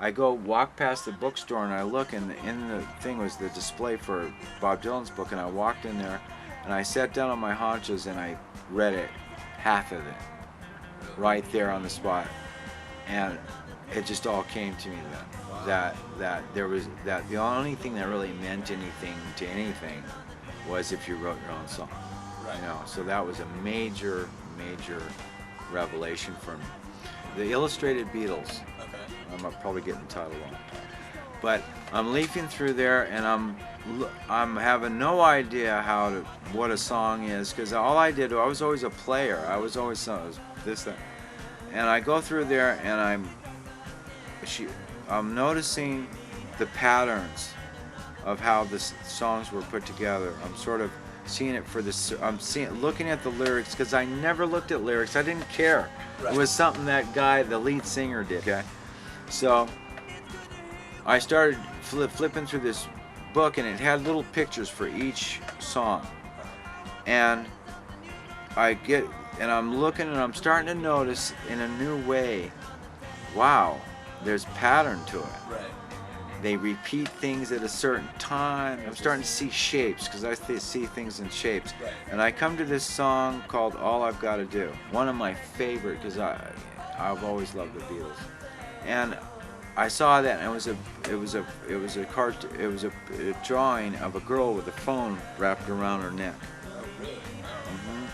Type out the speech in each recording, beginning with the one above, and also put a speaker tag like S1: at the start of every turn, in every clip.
S1: I go walk past the bookstore and I look, and in the thing was the display for Bob Dylan's book, and I walked in there and I sat down on my haunches and I read it, half of it, right there on the spot, and it just all came to me then. That there was that the only thing that really meant anything to anything was if you wrote your own song.
S2: Right.
S1: You know, so that was a major revelation for me. The Illustrated Beatles.
S2: Okay.
S1: I'm probably getting the title wrong, but I'm leafing through there and I'm having no idea what a song is, because all I was always a player. I was always this that, and I go through there and I'm noticing the patterns of how the songs were put together. I'm sort of seeing it for this. Looking at the lyrics, because I never looked at lyrics. I didn't care.
S2: Right.
S1: It was something that guy, the lead singer, did. Okay, so I started flipping through this book, and it had little pictures for each song, and I'm looking, and I'm starting to notice in a new way. Wow, there's pattern to it.
S2: Right.
S1: They repeat things at a certain time. I'm starting to see shapes, because I see things in shapes.
S2: Right.
S1: And I come to this song called "All I've Got to Do," one of my favorite, because I've always loved the Beatles. And I saw that, and it was a drawing of a girl with a phone wrapped around her neck.
S2: Oh, really? Wow.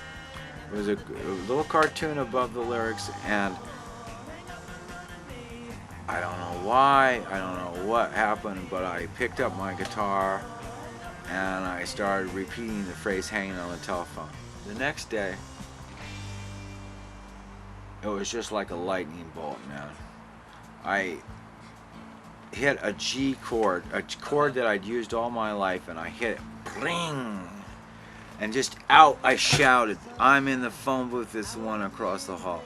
S1: It was a little cartoon above the lyrics, and I don't know why, I don't know what happened, but I picked up my guitar and I started repeating the phrase "hanging on the telephone." The next day, it was just like a lightning bolt, man. I hit a G chord, a chord that I'd used all my life, and I hit it, bling, and just out I shouted, "I'm in the phone booth, this one across the hall."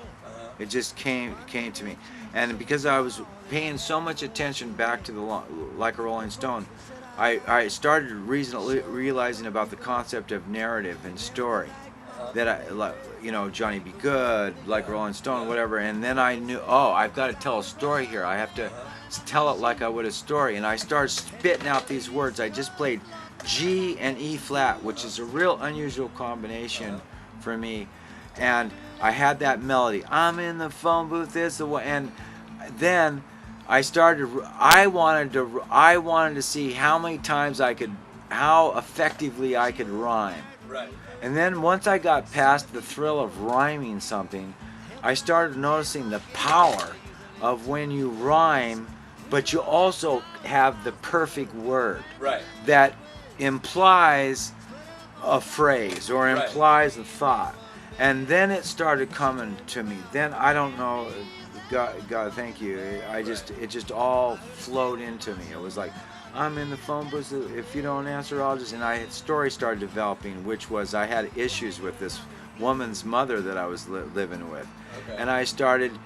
S1: It just came to me, and because I was paying so much attention back to Like a Rolling Stone, I started realizing about the concept of narrative and story. That Johnny B. Good, Like a Rolling Stone, whatever, and then I knew, oh, I've got to tell a story here. I have to tell it like I would a story, and I started spitting out these words. I just played G and E flat, which is a real unusual combination for me, and I had that melody. I'm in the phone booth, and then I wanted to see how many times how effectively I could rhyme.
S2: Right.
S1: And then once I got past the thrill of rhyming something, I started noticing the power of when you rhyme, but you also have the perfect word.
S2: Right.
S1: That implies a phrase or
S2: Right.
S1: implies a thought. And then it started coming to me. Then I don't know, God, thank you. It just all flowed into me. It was like, I'm in the phone booth. If you don't answer, and story started developing, which was I had issues with this woman's mother that I was living with,
S2: Okay.
S1: and I started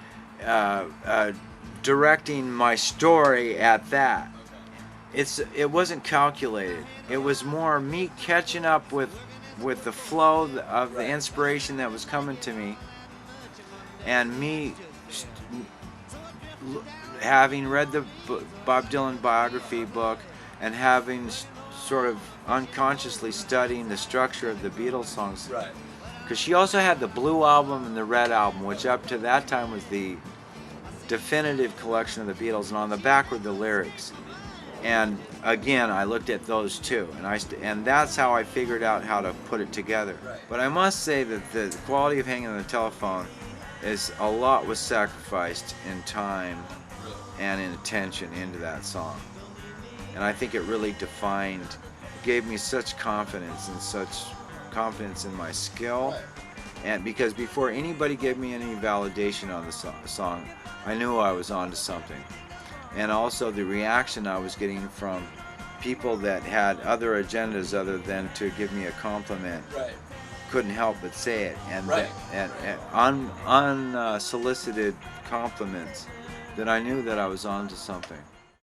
S1: directing my story at that. It wasn't calculated. It was more me catching up with the flow of the inspiration that was coming to me, and me having read the Bob Dylan biography book and having sort of unconsciously studying the structure of the Beatles songs.
S2: Right.
S1: Because she also had the Blue Album and the Red Album, which up to that time was the definitive collection of the Beatles, and on the back were the lyrics. And again, I looked at those too, and that's how I figured out how to put it together.
S2: Right.
S1: But I must say that the quality of Hanging on the Telephone is a lot was sacrificed in time and in attention into that song. And I think it really gave me such confidence in my skill.
S2: Right.
S1: And because before anybody gave me any validation on the song, I knew I was onto something. And also the reaction I was getting from people that had other agendas other than to give me a compliment,
S2: Right.
S1: couldn't help but say it, and
S2: Right.
S1: unsolicited compliments, that I knew that I was onto something.